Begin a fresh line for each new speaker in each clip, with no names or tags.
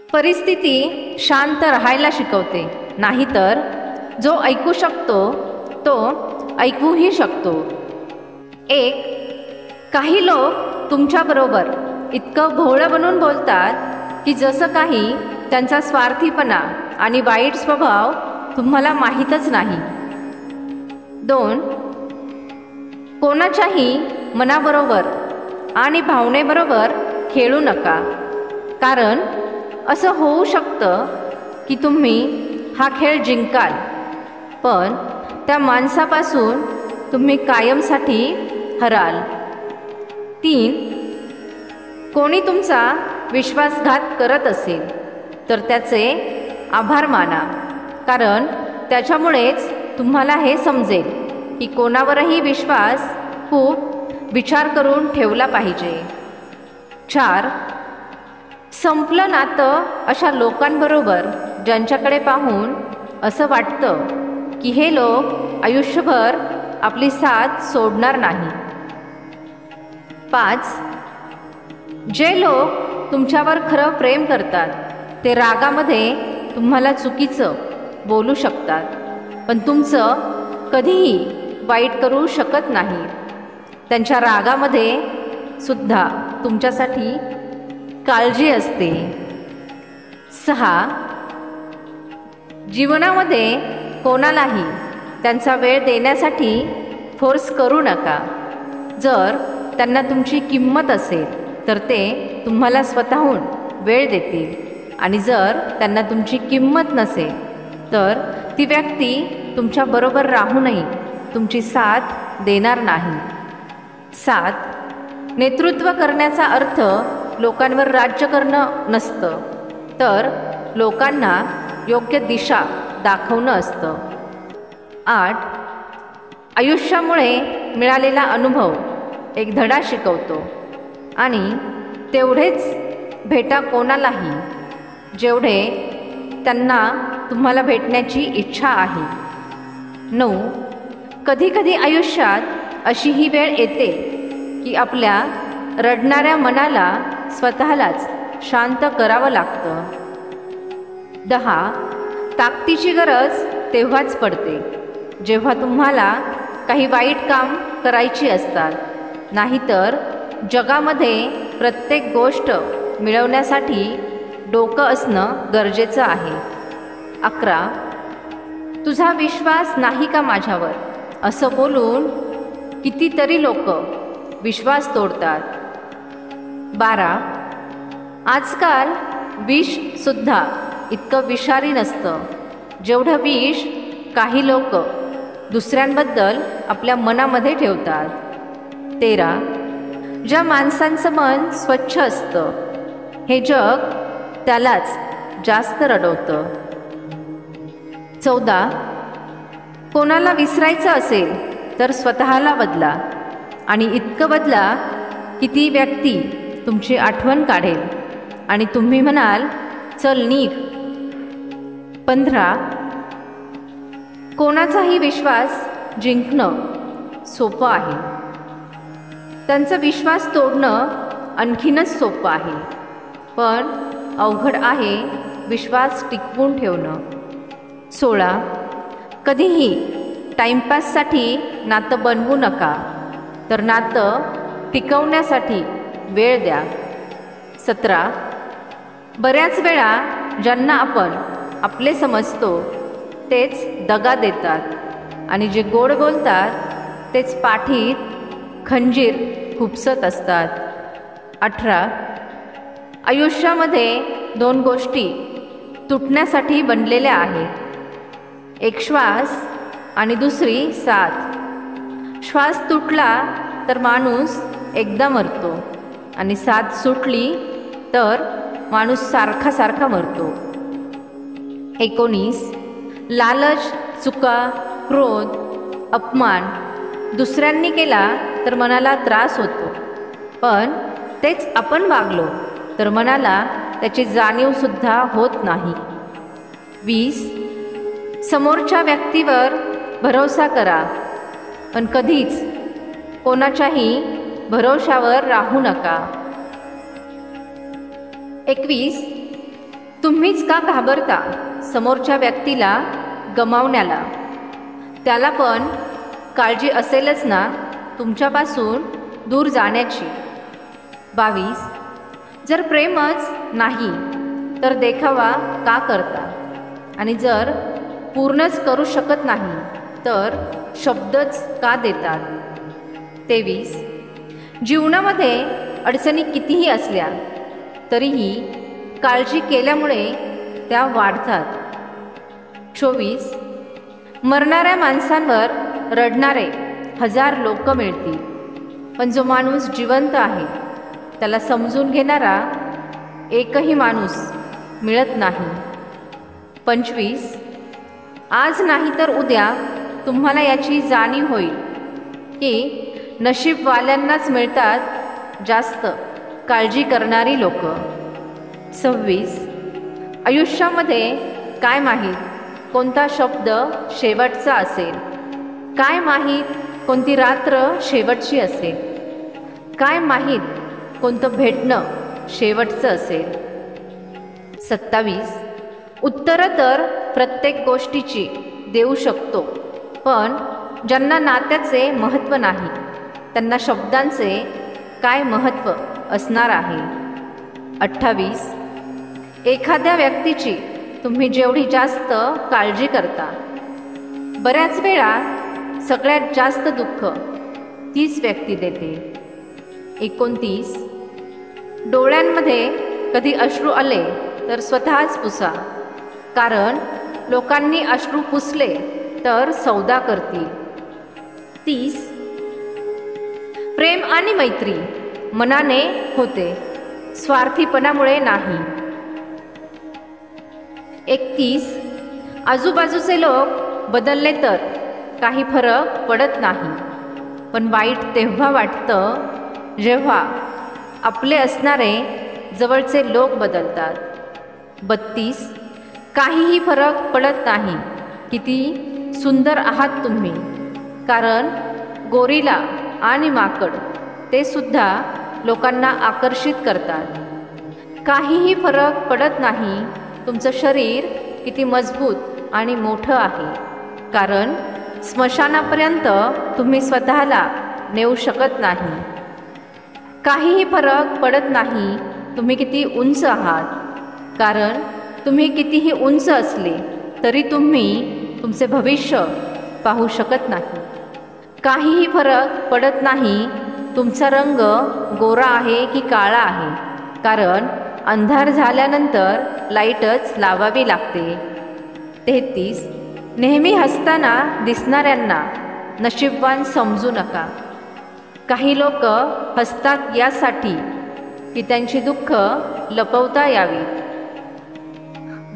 परिस्थिती शांत राहायला शिकवते, नाहीतर जो ऐकू शकतो तो ऐकूही शकतो. काही लोक तुमच्याबरोबर इतकं भोळं बनून बोलतात की जसं काही त्यांचा स्वार्थीपणा आणि वाईट स्वभाव तुम्हाला माहीतच नाही. 2. कोणाच्याही मनाबरोबर आणि भावनेबरोबर खेळू नका, कारण असं होऊ शकतं की तुम्ही हा खेळ जिंकाल, पण त्या माणसापासून तुम्ही कायमसाठी हराल. 3. कोणी तुमचा विश्वासघात करत असेल तर त्याचे आभार माना, कारण त्याच्यामुळेच तुम्हाला हे समजेल की कोणावरही विश्वास खूप विचार करून ठेवला पाहिजे. 4. संपलं नातं अशा लोकांबरोबर ज्यांच्याकडे पाहून असं वाटतं की हे लोक आयुष्यभर आपली साथ सोडणार नाही. 5. जे लोक तुमच्यावर खरं प्रेम करतात ते रागामध्ये तुम्हाला चुकीचं बोलू शकतात, पण तुमचं कधीही वाईट करू शकत नाही. त्यांच्या रागामध्ये सुद्धा तुमच्यासाठी काळजी असते. 6. जीवनामध्ये कोणालाही त्यांचा वेळ देण्यासाठी फोर्स करू नका. जर त्यांना तुमची किंमत असेल तर ते तुम्हाला स्वतःहून वेळ देतील, आणि जर त्यांना तुमची किंमत नसेल तर ती व्यक्ती तुमच्याबरोबर राहूनही तुमची साथ देणार नाही. 7. नेतृत्व करण्याचा अर्थ लोकांवर राज्य करणं नसतं, तर लोकांना योग्य दिशा दाखवणं असतं. 8. आयुष्यामुळे मिळालेला अनुभव एक धडा शिकवतो, आणि तेवढेच भेटा कोणालाही जेवढे त्यांना तुम्हाला भेटण्याची इच्छा आहे. 9. कधीकधी आयुष्यात अशी ही वेळ येते की आपल्या रडणाऱ्या मनाला स्वतःलाच शांत करावं लागतं. 10. ताकदीची गरज तेव्हाच पडते जेव्हा तुम्हाला काही वाईट काम करायची असतात, नाहीतर जगामध्ये प्रत्येक गोष्ट मिळवण्यासाठी डोकं असणं गरजेचं आहे. 11. तुझा विश्वास नाही का माझ्यावर, असं बोलून कितीतरी लोक विश्वास तोडतात. 12. आजकाल विषसुद्धा इतकं विषारी नसतं जेवढं विष काही लोक दुसऱ्यांबद्दल आपल्या मनामध्ये ठेवतात. 13. ज्या माणसांचं मन स्वच्छ असतं हे जग त्यालाच जास्त रडवतं. 14. कोणाला विसरायचं असेल तर स्वतःला बदला, आणि इतकं बदला की ती व्यक्ती तुमची आठवण काढेल आणि तुम्ही म्हणाल चल निघ. 15. कोणाचाही विश्वास जिंकणं सोपं आहे, त्यांचा विश्वास तोडणं आणखीनच सोपं आहे, पण अवघड आहे विश्वास टिकवून ठेवणं. 16. कधीही टाईमपाससाठी नातं बनवू नका, तर नातं टिकवण्यासाठी वेळ द्या. 17. बऱ्याच वेळा ज्यांना आपण आपले समजतो तेच दगा देतात, आणि जे गोड बोलतात तेच पाठीत खंजीर खुपसत असतात. 18. आयुष्यामध्ये 2 गोष्टी तुटण्यासाठी बनलेल्या आहेत, एक श्वास आणि दुसरी साथ. श्वास तुटला तर माणूस एकदा मरतो, आणि साथ सुटली तर माणूस सारखा सारखा मरतो. 19. लालच, चुका, क्रोध, अपमान दुसऱ्यांनी केला तर मनाला त्रास होतो, पण तेच आपण वागलो तर मनाला त्याची जाणीवसुद्धा होत नाही. 20. समोरच्या व्यक्तीवर भरोसा करा, पण कधीच कोणाच्याही भरोशावर राहू नका. 21. तुम्हीच का घाबरता समोरच्या व्यक्तीला गमावण्याला? त्याला पण काळजी असेलच ना तुमच्यापासून दूर जाण्याची. 22. जर प्रेमच नाही तर देखावा का करता? आणि जर पूर्णच करू शकत नाही तर शब्दच का देतात? 23. जीवनामध्ये अडचणी कितीही असल्या तरीही काळजी केल्यामुळे त्या वाढतात. 24. मरणाऱ्या माणसांवर रडणारे 1000 लोक मिळतील, पण जो माणूस जिवंत आहे त्याला समजून घेणारा एकही माणूस मिळत नाही. 25. आज नाही तर उद्या तुम्हाला याची जाणीव होईल की नशीबवाल्यांनाच मिळतात जास्त काळजी करणारी लोक. 26. आयुष्यामध्ये काय माहीत कोणता शब्द शेवटचा असेल, काय माहीत कोणती रात्र शेवटची असेल, काय माहीत कोणतं भेटणं शेवटचं असेल. 27. उत्तरं तर प्रत्येक गोष्टीची देऊ शकतो, पण ज्यांना नात्याचे महत्त्व नाही त्यांना शब्दांचे काय महत्त्व असणार आहे. 28. एखाद्या व्यक्तीची तुम्ही जेवढी जास्त काळजी करता, बऱ्याच वेळा सगळ्यात जास्त दुःख तीच व्यक्ती देते. 29. डोळ्यांमध्ये कधी अश्रू आले तर स्वतःच पुसा, कारण लोकांनी अश्रू पुसले तर सौदा करतील. 30. प्रेम आणि मैत्री मनाने होते, स्वार्थीपणामुळे नाही. 31. आजूबाजूचे लोक बदलले तर काही फरक पडत नाही, पण वाईट तेव्हा वाटतं जेव्हा आपले असणारे जवळचे लोक बदलतात. 32. काहीही फरक पडत नाही किती सुंदर आहात तुम्ही, कारण गोरिला आणि माकड ते सुद्धा लोकांना आकर्षित करतात. काहीही फरक पडत नाही तुमचं शरीर किती मजबूत आणि मोठं आहे, कारण स्मशानापर्यंत तुम्ही स्वतःला नेऊ शकत नाही. काहीही फरक पडत नाही तुम्ही किती उंच आहात, कारण तुम्ही कितीही उंच असले तरी तुम्ही तुमचे भविष्य पाहू शकत नाही. काहीही फरक पडत नाही तुमचा रंग गोरा आहे की काळा आहे, कारण अंधार झाल्यानंतर लाईटच लावावी लागते. 33. नेहमी हसताना दिसणाऱ्यांना नशीबवान समजू नका. काही लोक हसतात यासाठी की त्यांची दुःख लपवता यावीत.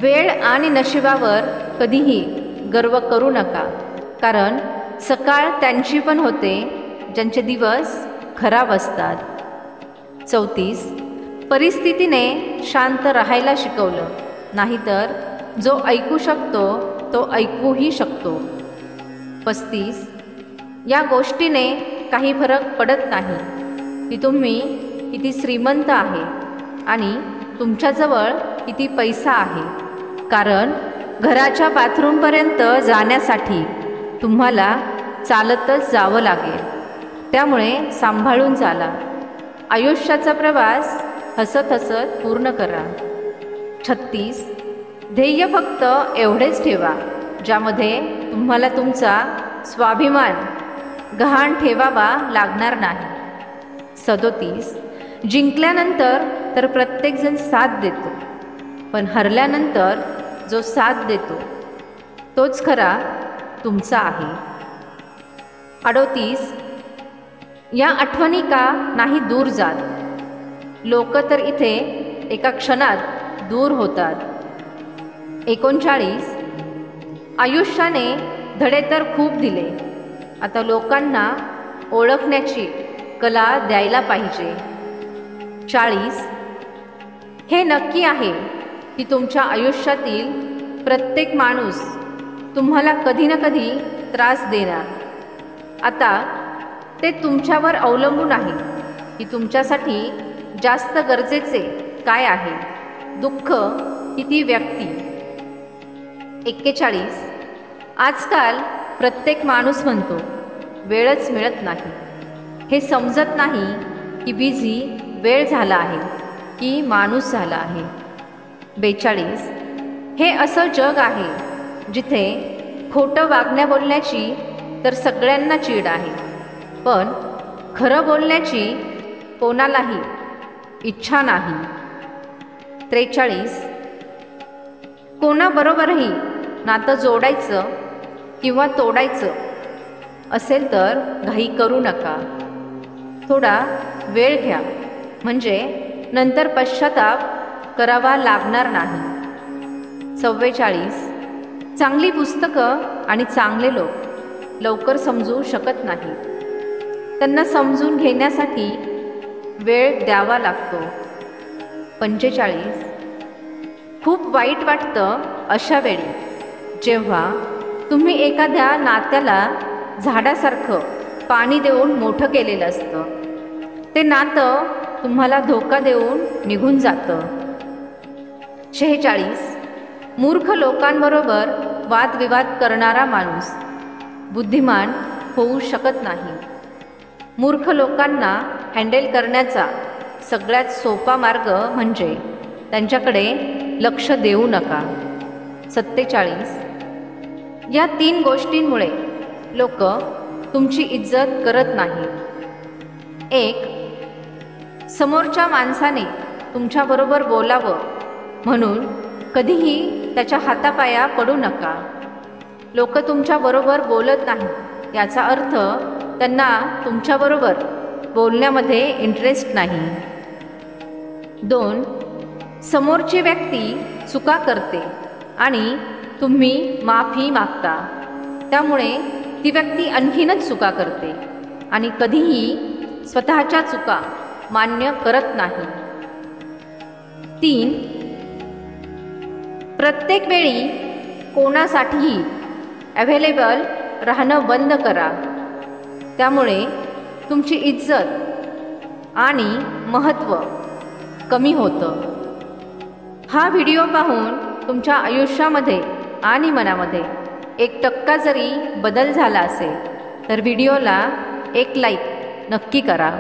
वेळ आणि नशिबावर कधीही गर्व करू नका, कारण सकाळ त्यांची पण होते ज्यांचे दिवस खराब असतात. 34. परिस्थितीने शांत राहायला शिकवलं, नाहीतर जो ऐकू शकतो तो ऐकूही शकतो. 35. या गोष्टीने काही फरक पडत नाही की तुम्ही किती श्रीमंत आहे आणि तुमच्याजवळ किती पैसा आहे, कारण घराच्या बाथरूमपर्यंत जाण्यासाठी तुम्हाला चालतच जावं लागेल. त्यामुळे सांभाळून चाला. आयुष्याचा प्रवास हसत हसत पूर्ण करा. 36. ध्येय फक्त एवढेच ठेवा ज्यामध्ये तुम्हाला तुमचा स्वाभिमान गहाण ठेवावा लागणार नाही. 37. जिंकल्यानंतर तर प्रत्येकजण साथ देतो, पण हरल्यानंतर जो साथ देतो तोच खरा तुमचा आहे. 38. या आठवणी का नाही दूर जात? लोक तर इथे एका क्षणात दूर होतात. 39. आयुष्याने धडे तर खूप दिले, आता लोकांना ओळखण्याची कला द्यायला पाहिजे. 40. हे नक्की आहे की तुमच्या आयुष्यातील प्रत्येक माणूस तुम्हाला कधी ना कधी त्रास देणार. आता ते तुमच्यावर अवलंबून आहे की तुमच्यासाठी जास्त गरजेचे काय आहे, दुःख की ती व्यक्ती. 41. आजकाल प्रत्येक माणूस म्हणतो वेळच मिळत नाही. हे समजत नाही की बिझी वेळ झाला आहे की माणूस झाला आहे. 42. हे असं जग आहे जिथे खोटं वागण्या बोलण्याची तर सगळ्यांना चीड आहे, पण खरं बोलण्याची कोणालाही इच्छा नाही. 43. कोणाबरोबरही नातं जोडायचं किंवा तोडायचं असेल तर घाई करू नका. थोडा वेळ घ्या, म्हणजे नंतर पश्चाताप करावा लागणार नाही. 44. चांगली पुस्तकं आणि चांगले लोक लवकर समजू शकत नाही. त्यांना समजून घेण्यासाठी वेळ द्यावा लागतो. 45. खूप वाईट वाटतं अशा वेळी जेव्हा तुम्ही एखाद्या नात्याला झाडासारखं पाणी देऊन मोठं केलेलं असतं. ते नातं तुम्हाला धोका देऊन निघून जातं. 46. मूर्ख लोकांबरोबर वादविवाद करणारा माणूस बुद्धिमान होऊ शकत नाही. मूर्ख लोकांना हँडल करण्याचा सगळ्यात सोपा मार्ग म्हणजे त्यांच्याकडे लक्ष देऊ नका. 47. या 3 गोष्टींमुळे लोक तुमची इज्जत करत नाहीत. 1. समोरच्या माणसाने तुमच्याबरोबर बोलावं म्हणून कधीही त्याच्या हातापाया पडू नका. लोक तुमच्याबरोबर बोलत नाही याचा अर्थ त्यांना तुमच्याबरोबर बोलण्यामध्ये इंटरेस्ट नाही. 2. समोरची व्यक्ती चुका करते आणि तुम्ही माफी मागता, त्यामुळे ती व्यक्ती आणखीनच चुका करते आणि कधीही स्वतःच्या चुका मान्य करत नाही. 3. प्रत्येक वेळी कोणासाठीही अवेलेबल राहणं बंद करा, त्यामुळे तुमची इज्जत आणि महत्त्व कमी होतं. हा व्हिडिओ पाहून तुमच्या आयुष्यामध्ये आणि मनामध्ये 1% जरी बदल झाला असेल तर व्हिडिओला एक लाईक नक्की करा.